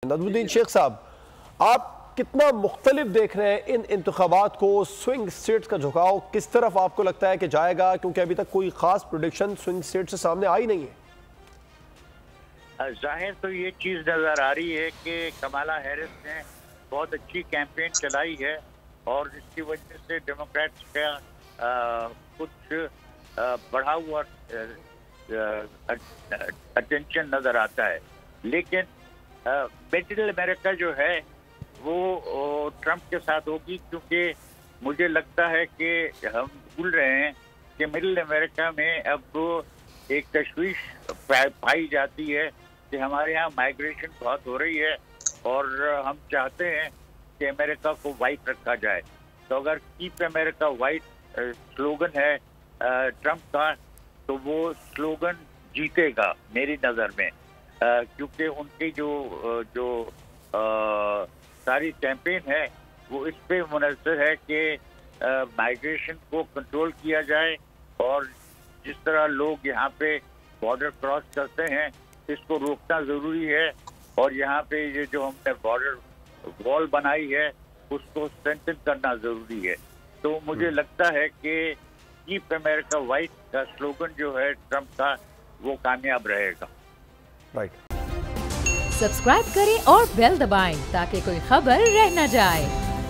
नदरुद्दीन शेख साहब, आप कितना मुख्तलिफ देख रहे हैं इन इंतखाबात को? स्विंग स्टेट्स का झुकाव किस तरफ आपको लगता है कि जाएगा, क्योंकि अभी तक कोई खास प्रेडिक्शन स्विंग स्टेट से सामने आई नहीं है। जाहिर तो ये चीज़ नज़र आ रही है कि कमाला हैरिस ने बहुत अच्छी कैंपेन चलाई है और इसकी वजह से डेमोक्रेट्स का कुछ बढ़ा हुआ अटेंशन नज़र आता है। लेकिन मिडिल अमेरिका जो है वो ट्रंप के साथ होगी, क्योंकि मुझे लगता है कि हम भूल रहे हैं कि मिडिल अमेरिका में अब एक तशवीश पाई जाती है कि हमारे यहाँ माइग्रेशन बहुत हो रही है और हम चाहते हैं कि अमेरिका को वाइट रखा जाए। तो अगर कीप अमेरिका वाइट स्लोगन है ट्रंप का, तो वो स्लोगन जीतेगा मेरी नज़र में, क्योंकि उनकी जो सारी कैंपेन है वो इस पे मुनहसर है कि माइग्रेशन को कंट्रोल किया जाए और जिस तरह लोग यहाँ पे बॉर्डर क्रॉस करते हैं इसको रोकना ज़रूरी है। और यहाँ पे ये जो हमने बॉर्डर वॉल बनाई है उसको स्ट्रेंथन करना ज़रूरी है। तो मुझे लगता है कि कीप अमेरिका वाइट का स्लोगन जो है ट्रंप का वो कामयाब रहेगा। राइट। सब्सक्राइब करें और बेल दबाएं ताकि कोई खबर रह न जाए।